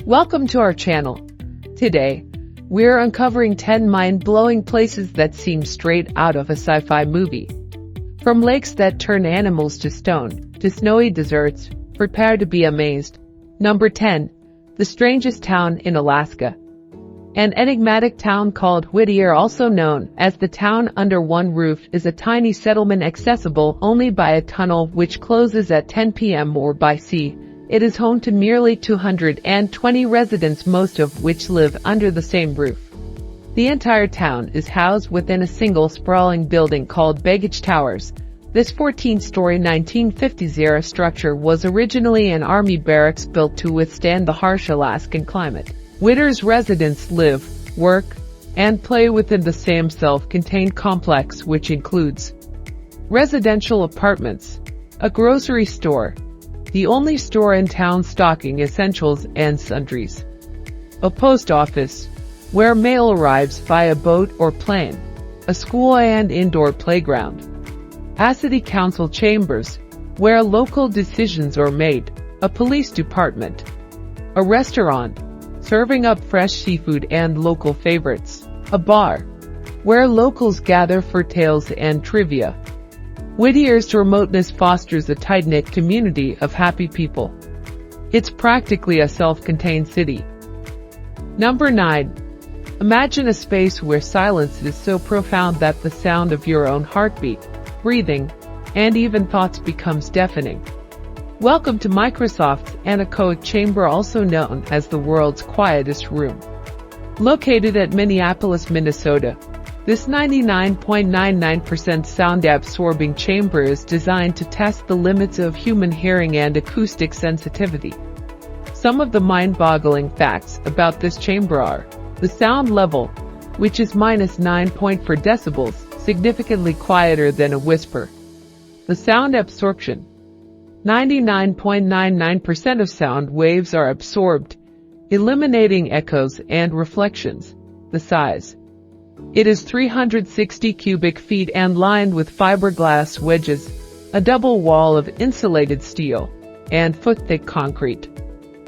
Welcome to our channel. Today, we're uncovering 10 mind-blowing places that seem straight out of a sci-fi movie. From lakes that turn animals to stone, to snowy deserts, prepare to be amazed. Number 10. The strangest town in Alaska. An enigmatic town called Whittier, also known as the town under one roof, is a tiny settlement accessible only by a tunnel which closes at 10 p.m. or by sea. It is home to merely 220 residents, most of which live under the same roof. The entire town is housed within a single sprawling building called Baggage Towers. This 14-story 1950s-era structure was originally an army barracks built to withstand the harsh Alaskan climate. Whittier's residents live, work, and play within the same self-contained complex, which includes residential apartments, a grocery store, the only store in town stocking essentials and sundries, a post office, where mail arrives via boat or plane, a school and indoor playground, a city council chambers, where local decisions are made, a police department, a restaurant, serving up fresh seafood and local favorites, a bar, where locals gather for tales and trivia. Whittier's remoteness fosters a tight-knit community of happy people. It's practically a self-contained city. Number 9. Imagine a space where silence is so profound that the sound of your own heartbeat, breathing, and even thoughts becomes deafening. Welcome to Microsoft's anechoic chamber, also known as the world's quietest room. Located at Minneapolis, Minnesota, this 99.99% sound-absorbing chamber is designed to test the limits of human hearing and acoustic sensitivity. Some of the mind-boggling facts about this chamber are: the sound level, which is -9.4 decibels, significantly quieter than a whisper. The sound absorption, 99.99% of sound waves are absorbed, eliminating echoes and reflections. The size, it is 360 cubic feet and lined with fiberglass wedges, a double wall of insulated steel, and foot-thick concrete.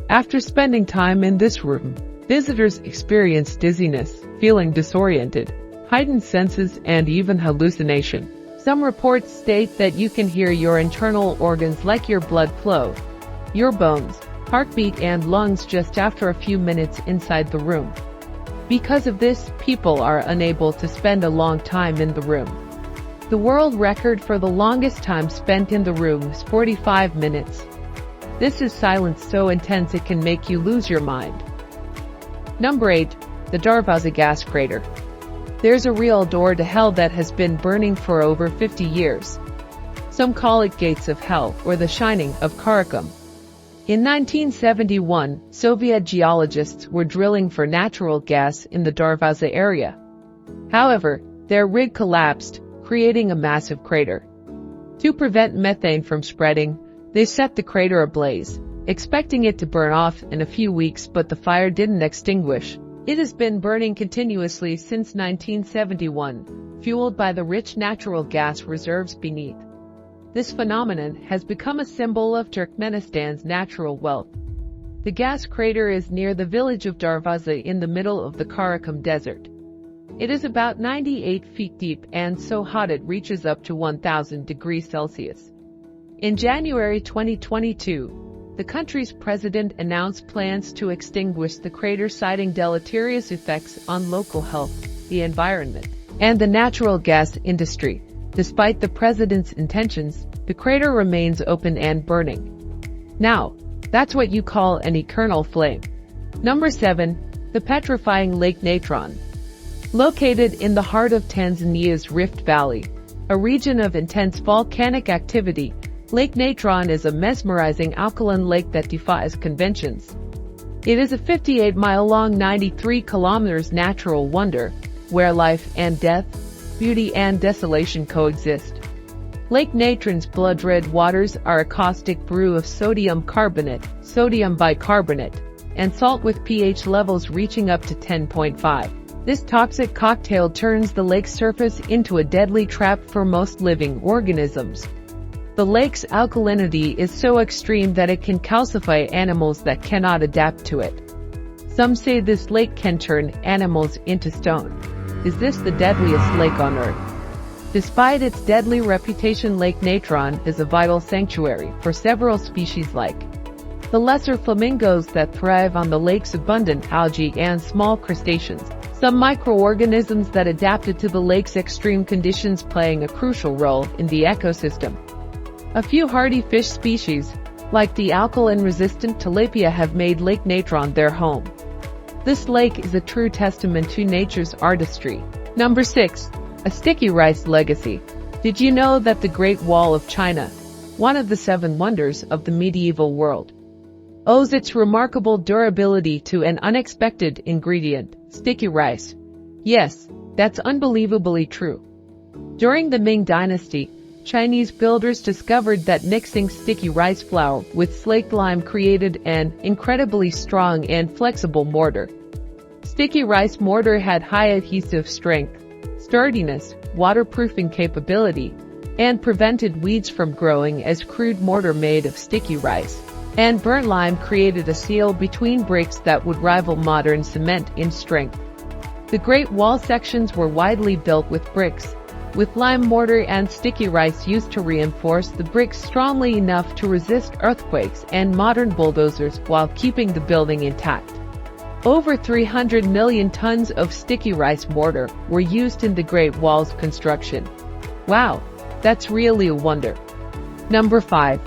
After spending time in this room, visitors experience dizziness, feeling disoriented, heightened senses, and even hallucination. Some reports state that you can hear your internal organs like your blood flow, your bones, heartbeat, and lungs just after a few minutes inside the room. Because of this, people are unable to spend a long time in the room. The world record for the longest time spent in the room is 45 minutes. This is silence so intense it can make you lose your mind. Number 8. The Darvaza gas crater. There's a real door to hell that has been burning for over 50 years. Some call it Gates of Hell or the Shining of Karakum. In 1971, Soviet geologists were drilling for natural gas in the Darvaza area. However, their rig collapsed, creating a massive crater. To prevent methane from spreading, they set the crater ablaze, expecting it to burn off in a few weeks, but the fire didn't extinguish. It has been burning continuously since 1971, fueled by the rich natural gas reserves beneath. This phenomenon has become a symbol of Turkmenistan's natural wealth. The gas crater is near the village of Darvaza in the middle of the Karakum Desert. It is about 98 feet deep and so hot it reaches up to 1,000 degrees Celsius. In January 2022, the country's president announced plans to extinguish the crater, citing deleterious effects on local health, the environment, and the natural gas industry. Despite the president's intentions, the crater remains open and burning. Now, that's what you call an eternal flame. Number 7. The petrifying Lake Natron. Located in the heart of Tanzania's Rift Valley, a region of intense volcanic activity, Lake Natron is a mesmerizing alkaline lake that defies conventions. It is a 58-mile-long, 93-kilometers natural wonder, where life and death, beauty and desolation coexist. Lake Natron's blood-red waters are a caustic brew of sodium carbonate, sodium bicarbonate, and salt with pH levels reaching up to 10.5. This toxic cocktail turns the lake's surface into a deadly trap for most living organisms. The lake's alkalinity is so extreme that it can calcify animals that cannot adapt to it. Some say this lake can turn animals into stone. Is this the deadliest lake on Earth? Despite its deadly reputation, Lake Natron is a vital sanctuary for several species like the lesser flamingos that thrive on the lake's abundant algae and small crustaceans, some microorganisms that adapted to the lake's extreme conditions playing a crucial role in the ecosystem. A few hardy fish species, like the alkaline-resistant tilapia, have made Lake Natron their home. This lake is a true testament to nature's artistry. Number 6. A sticky rice legacy. Did you know that the Great Wall of China, one of the 7 wonders of the medieval world, owes its remarkable durability to an unexpected ingredient, sticky rice? Yes, that's unbelievably true. During the Ming Dynasty, Chinese builders discovered that mixing sticky rice flour with slaked lime created an incredibly strong and flexible mortar. Sticky rice mortar had high adhesive strength, sturdiness, waterproofing capability, and prevented weeds from growing as crude mortar made of sticky rice and burnt lime created a seal between bricks that would rival modern cement in strength. The Great Wall sections were widely built with bricks, with lime mortar and sticky rice used to reinforce the bricks strongly enough to resist earthquakes and modern bulldozers while keeping the building intact. Over 300 million tons of sticky rice mortar were used in the Great Wall's construction. Wow, that's really a wonder. Number 5.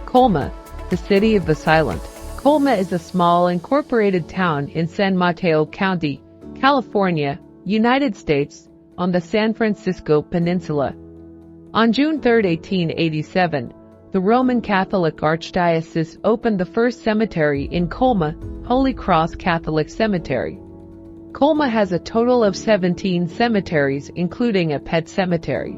Colma, the city of the silent. Colma is a small incorporated town in San Mateo County, California, United States, on the San Francisco Peninsula. On June 3, 1887, the Roman Catholic Archdiocese opened the first cemetery in Colma, Holy Cross Catholic Cemetery. Colma has a total of 17 cemeteries, including a pet cemetery.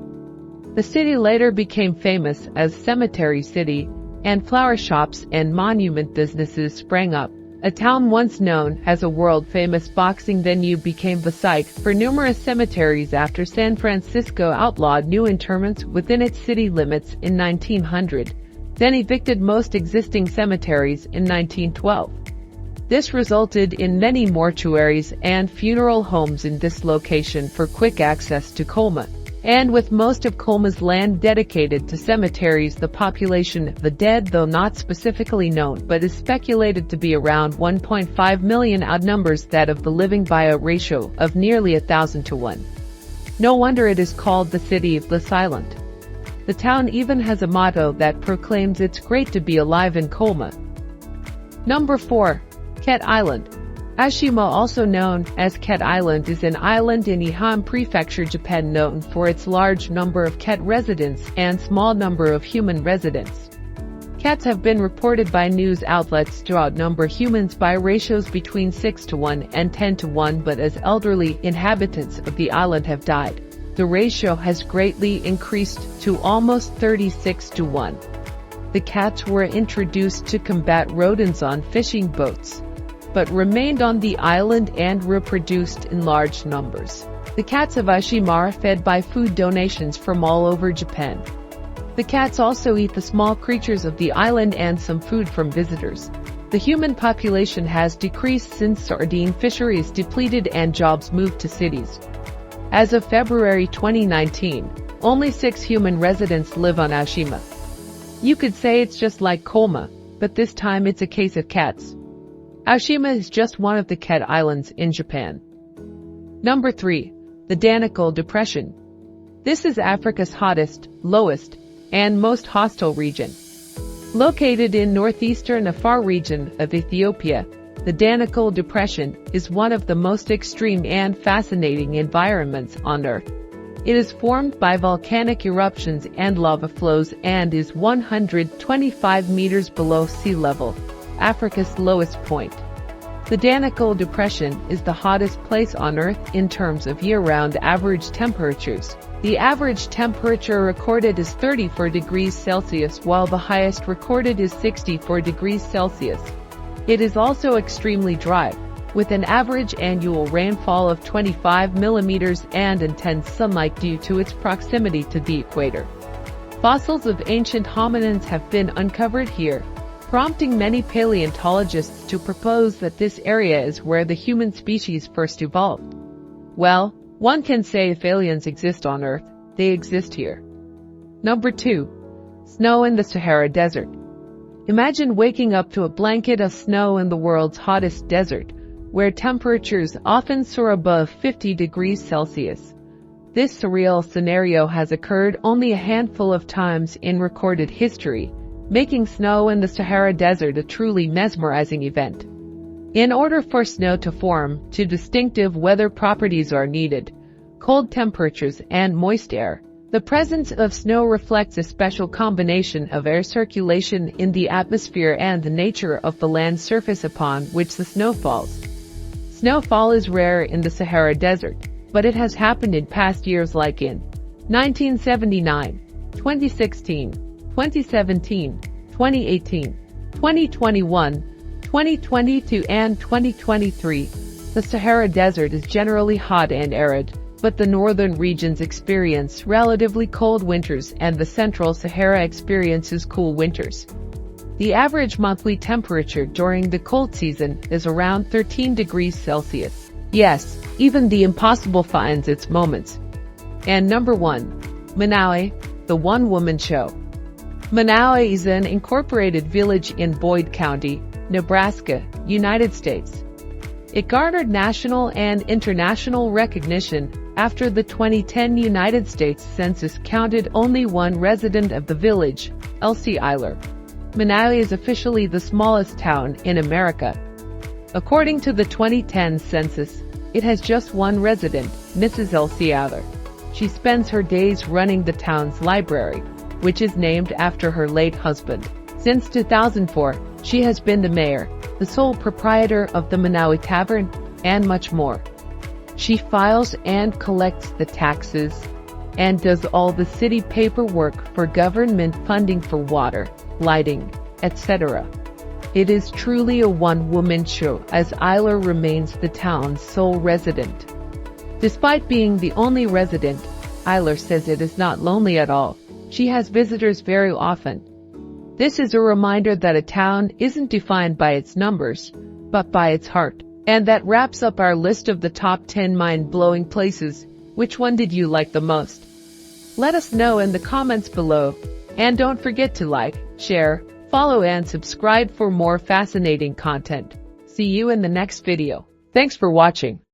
The city later became famous as Cemetery City, and flower shops and monument businesses sprang up. A town once known as a world-famous boxing venue became the site for numerous cemeteries after San Francisco outlawed new interments within its city limits in 1900, then evicted most existing cemeteries in 1912. This resulted in many mortuaries and funeral homes in this location for quick access to Colma. And with most of Colma's land dedicated to cemeteries, the population of the dead, though not specifically known but is speculated to be around 1.5 million, outnumbers that of the living by a ratio of nearly 1,000 to 1. No wonder it is called the City of the Silent. The town even has a motto that proclaims it's great to be alive in Colma. Number 4. Ket Island. Ashima, also known as Ket Island, is an island in Ehime Prefecture, Japan, known for its large number of ket residents and small number of human residents. Cats have been reported by news outlets to outnumber humans by ratios between 6 to 1 and 10 to 1, but as elderly inhabitants of the island have died, the ratio has greatly increased to almost 36 to 1. The cats were introduced to combat rodents on fishing boats, but remained on the island and reproduced in large numbers. The cats of Ashima are fed by food donations from all over Japan. The cats also eat the small creatures of the island and some food from visitors. The human population has decreased since sardine fisheries depleted and jobs moved to cities. As of February 2019, only 6 human residents live on Ashima. You could say it's just like Colma, but this time it's a case of cats. Ashima is just one of the Ket Islands in Japan. Number 3. The Danakil Depression. This is Africa's hottest, lowest, and most hostile region. Located in northeastern Afar region of Ethiopia, the Danakil Depression is one of the most extreme and fascinating environments on Earth. It is formed by volcanic eruptions and lava flows and is 125 meters below sea level, Africa's lowest point. The Danakil Depression is the hottest place on Earth in terms of year-round average temperatures. The average temperature recorded is 34 degrees Celsius, while the highest recorded is 64 degrees Celsius. It is also extremely dry, with an average annual rainfall of 25 millimeters and intense sunlight due to its proximity to the equator. Fossils of ancient hominins have been uncovered here, prompting many paleontologists to propose that this area is where the human species first evolved. Well, one can say if aliens exist on Earth, they exist here. Number 2. Snow in the Sahara Desert. Imagine waking up to a blanket of snow in the world's hottest desert, where temperatures often soar above 50 degrees Celsius. This surreal scenario has occurred only a handful of times in recorded history, making snow in the Sahara Desert a truly mesmerizing event. In order for snow to form, two distinctive weather properties are needed: cold temperatures and moist air. The presence of snow reflects a special combination of air circulation in the atmosphere and the nature of the land surface upon which the snow falls. Snowfall is rare in the Sahara Desert, but it has happened in past years like in 1979, 2016, 2017, 2018, 2021, 2022 and 2023. The Sahara Desert is generally hot and arid, but the northern regions experience relatively cold winters and the central Sahara experiences cool winters. The average monthly temperature during the cold season is around 13 degrees Celsius. Yes, even the impossible finds its moments. And number 1. Manaue, the one-woman show. Manaue is an incorporated village in Boyd County, Nebraska, United States. It garnered national and international recognition after the 2010 United States Census counted only one resident of the village, Elsie Eiler. Manaue is officially the smallest town in America. According to the 2010 census, it has just one resident, Mrs. Elsie Eiler. She spends her days running the town's library, which is named after her late husband. Since 2004, she has been the mayor, the sole proprietor of the Manaue Tavern, and much more. She files and collects the taxes and does all the city paperwork for government funding for water, lighting, etc. It is truly a one-woman show, as Eiler remains the town's sole resident. Despite being the only resident, Eiler says it is not lonely at all. She has visitors very often. This is a reminder that a town isn't defined by its numbers, but by its heart. And that wraps up our list of the top 10 mind-blowing places. Which one did you like the most? Let us know in the comments below. And don't forget to like, share, follow and subscribe for more fascinating content. See you in the next video. Thanks for watching.